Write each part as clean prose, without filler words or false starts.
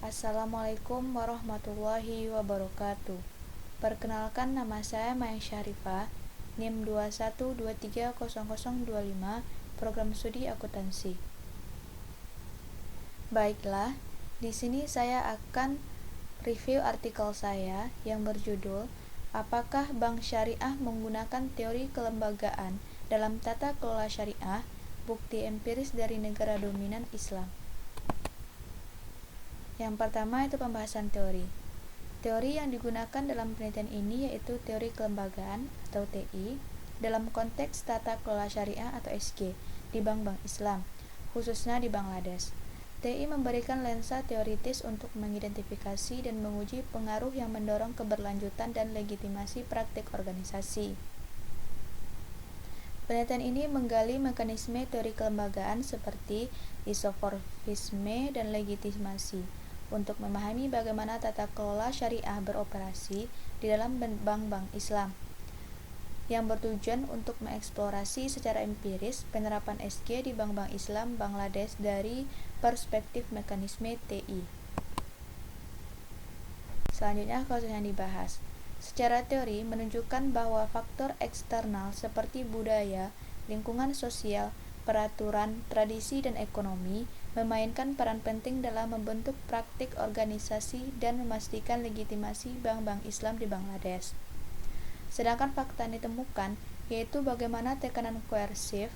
Assalamualaikum warahmatullahi wabarakatuh. Perkenalkan, nama saya Maya Syarifah, NIM 21230025, Program Studi Akuntansi. Baiklah, di sini saya akan review artikel saya yang berjudul Apakah Bank Syariah menggunakan teori kelembagaan dalam tata kelola syariah? Bukti empiris dari negara dominan Islam. Yang pertama itu pembahasan teori. Teori yang digunakan dalam penelitian ini yaitu teori kelembagaan atau TI dalam konteks tata kelola syariah atau SG di bank-bank Islam, khususnya di Bangladesh. TI memberikan lensa teoritis untuk mengidentifikasi dan menguji pengaruh yang mendorong keberlanjutan dan legitimasi praktik organisasi. Penelitian ini menggali mekanisme teori kelembagaan seperti isomorfisme dan legitimasi untuk memahami bagaimana tata kelola syariah beroperasi di dalam bank-bank Islam, yang bertujuan untuk mengeksplorasi secara empiris penerapan SG di bank-bank Islam Bangladesh dari perspektif mekanisme TI. Selanjutnya, kasus yang dibahas. Secara teori menunjukkan bahwa faktor eksternal seperti budaya, lingkungan sosial, peraturan, tradisi, dan ekonomi memainkan peran penting dalam membentuk praktik organisasi dan memastikan legitimasi bank-bank Islam di Bangladesh. Sedangkan fakta yang ditemukan yaitu bagaimana tekanan koersif,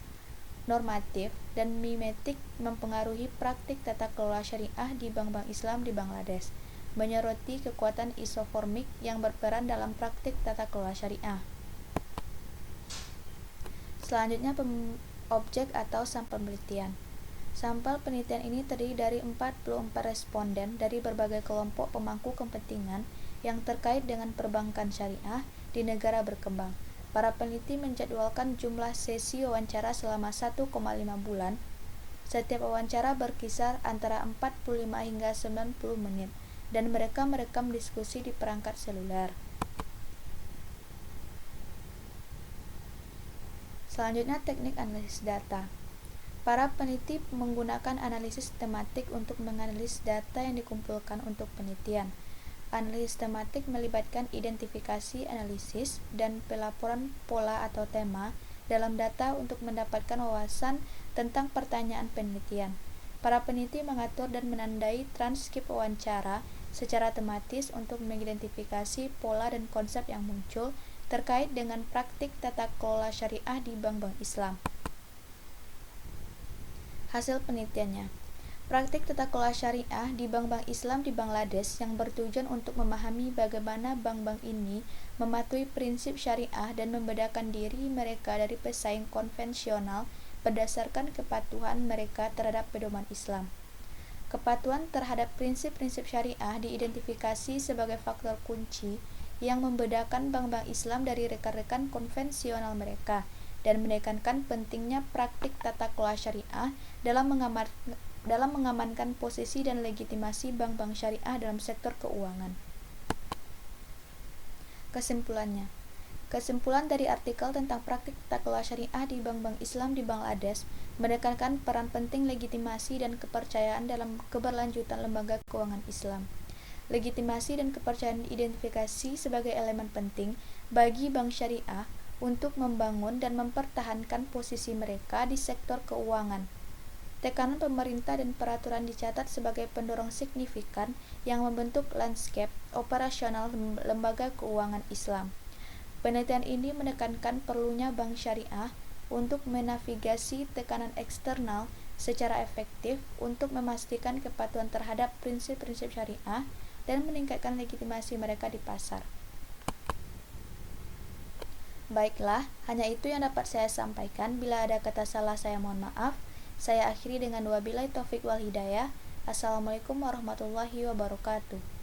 normatif, dan mimetik mempengaruhi praktik tata kelola syariah di bank-bank Islam di Bangladesh, menyoroti kekuatan isoformik yang berperan dalam praktik tata kelola syariah. Selanjutnya, objek atau sampel penelitian. Sampel penelitian ini terdiri dari 44 responden dari berbagai kelompok pemangku kepentingan yang terkait dengan perbankan syariah di negara berkembang. Para peneliti menjadwalkan jumlah sesi wawancara selama 1,5 bulan. Setiap wawancara berkisar antara 45 hingga 90 menit dan mereka merekam diskusi di perangkat seluler. Selanjutnya, teknik analisis data. Para peneliti menggunakan analisis tematik untuk menganalisis data yang dikumpulkan untuk penelitian. Analisis tematik melibatkan identifikasi analisis dan pelaporan pola atau tema dalam data untuk mendapatkan wawasan tentang pertanyaan penelitian. Para peneliti mengatur dan menandai transkrip wawancara secara tematis untuk mengidentifikasi pola dan konsep yang muncul terkait dengan praktik tata kelola syariah di bank-bank Islam. Hasil penelitiannya, praktik tata kelola syariah di bank-bank Islam di Bangladesh yang bertujuan untuk memahami bagaimana bank-bank ini mematuhi prinsip syariah dan membedakan diri mereka dari pesaing konvensional berdasarkan kepatuhan mereka terhadap pedoman Islam. Kepatuhan terhadap prinsip-prinsip syariah diidentifikasi sebagai faktor kunci yang membedakan bank-bank Islam dari rekan-rekan konvensional mereka dan menekankan pentingnya praktik tata kelola syariah dalam mengamankan posisi dan legitimasi bank-bank syariah dalam sektor keuangan. Kesimpulan dari artikel tentang praktik tata kelola syariah di bank-bank Islam di Bangladesh menekankan peran penting legitimasi dan kepercayaan dalam keberlanjutan lembaga keuangan Islam. Legitimasi dan kepercayaan identifikasi sebagai elemen penting bagi bank syariah untuk membangun dan mempertahankan posisi mereka di sektor keuangan. Tekanan pemerintah dan peraturan dicatat sebagai pendorong signifikan yang membentuk landscape operasional lembaga keuangan Islam. Penelitian ini menekankan perlunya bank syariah untuk menavigasi tekanan eksternal secara efektif untuk memastikan kepatuhan terhadap prinsip-prinsip syariah dan meningkatkan legitimasi mereka di pasar. Baiklah, hanya itu yang dapat saya sampaikan. Bila ada kata salah, saya mohon maaf. Saya akhiri dengan wabillahi taufik wal hidayah. Assalamualaikum warahmatullahi wabarakatuh.